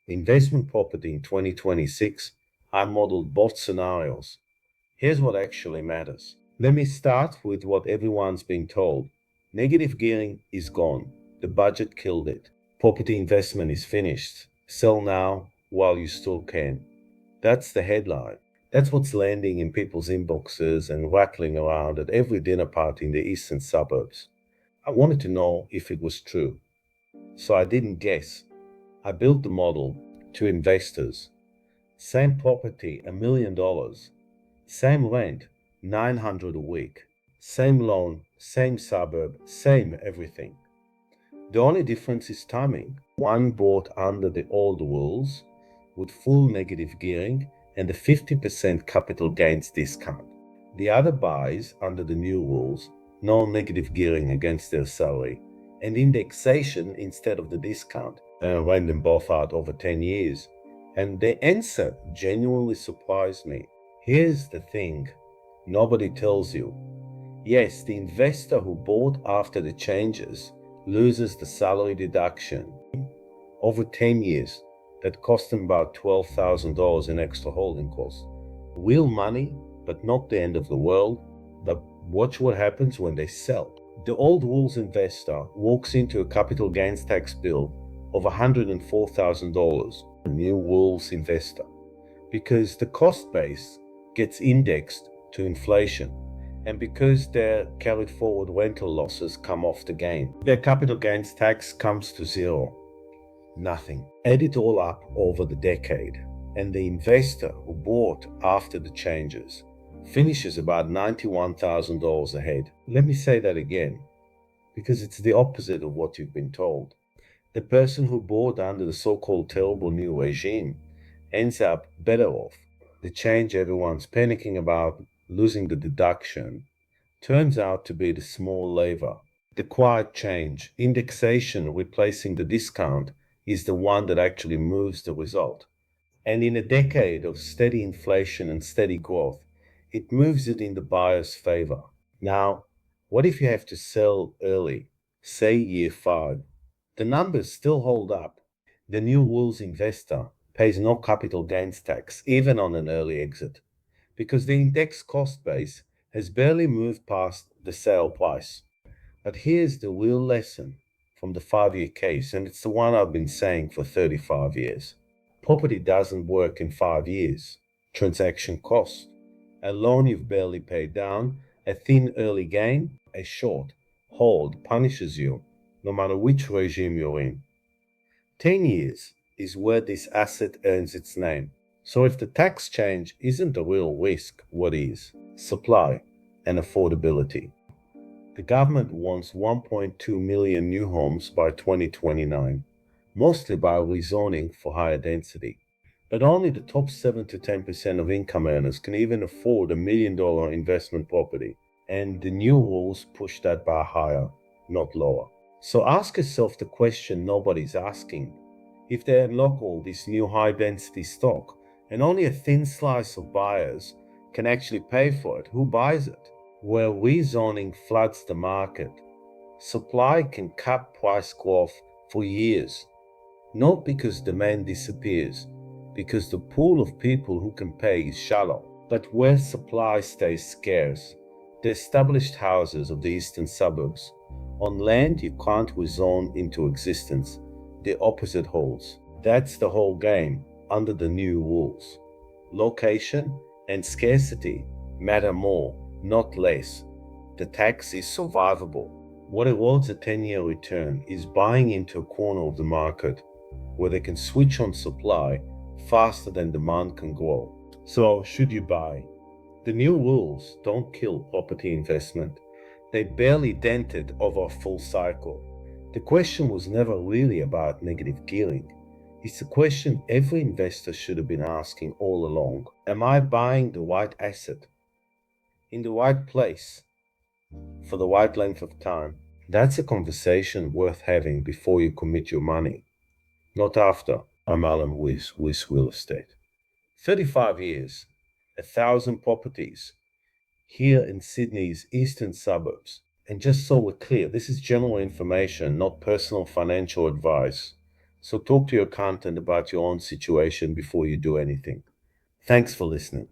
Investment property in 2026, I modeled both scenarios. Here's what actually matters. Let me start with what everyone's been told. Negative gearing is gone. The budget killed it. Property investment is finished. Sell now while you still can. That's the headline. That's what's landing in people's inboxes and rattling around at every dinner party in the eastern suburbs. I wanted to know if it was true. So I didn't guess. I built the model to investors. Same property, $1 million. Same rent, 900 a week. Same loan, same suburb, same everything. The only difference is timing. One bought under the old rules with full negative gearing and a 50% capital gains discount. The other buys under the new rules, no negative gearing against their salary, and indexation instead of the discount, and ran them both out over 10 years. And the answer genuinely surprised me. Here's the thing nobody tells you. Yes, the investor who bought after the changes loses the salary deduction over 10 years that cost him about $12,000 in extra holding costs. Real money, but not the end of the world. But watch what happens when they sell. The old rules investor walks into a capital gains tax bill of $104,000, a new rules investor, because the cost base gets indexed to inflation and because their carried forward rental losses come off the gain. Their capital gains tax comes to zero. Nothing. Add it all up over the decade, and the investor who bought after the changes finishes about $91,000 ahead. Let me say that again, because it's the opposite of what you've been told. The person who bought under the so-called terrible new regime ends up better off. The change everyone's panicking about, losing the deduction, turns out to be the small lever. The quiet change, indexation replacing the discount, is the one that actually moves the result. And in a decade of steady inflation and steady growth, it moves it in the buyer's favor. Now, what if you have to sell early, say year 5? The numbers still hold up. The new rules investor pays no capital gains tax, even on an early exit, because the index cost base has barely moved past the sale price. But here's the real lesson from the 5 year case, and it's the one I've been saying for 35 years. Property doesn't work in 5 years. Transaction cost. A loan you've barely paid down, a thin early gain, a short hold punishes you, no matter which regime you're in. 10 years is where this asset earns its name. So if the tax change isn't a real risk, what is? Supply and affordability. The government wants 1.2 million new homes by 2029, mostly by rezoning for higher density. But only the top 7 to 10% of income earners can even afford $1 million investment property, and the new rules push that bar higher, not lower. So ask yourself the question nobody's asking. If they unlock all this new high density stock, and only a thin slice of buyers can actually pay for it, who buys it? Where rezoning floods the market, supply can cap price growth for years, not because demand disappears, because the pool of people who can pay is shallow. But where supply stays scarce, the established houses of the eastern suburbs, on land you can't rezone into existence, the opposite holds. That's the whole game under the new rules. Location and scarcity matter more, not less. The tax is survivable. What erodes a 10-year return is buying into a corner of the market where they can switch on supply faster than demand can grow. So, should you buy? The new rules don't kill property investment. They barely dent it over a full cycle. The question was never really about negative gearing. It's a question every investor should have been asking all along. Am I buying the right asset in the right place for the right length of time? That's a conversation worth having before you commit your money, not after. I'm Alan Weiss, Weiss Real Estate. 35 years, 1,000 properties here in Sydney's eastern suburbs. And just so we're clear, this is general information, not personal financial advice. So talk to your content about your own situation before you do anything. Thanks for listening.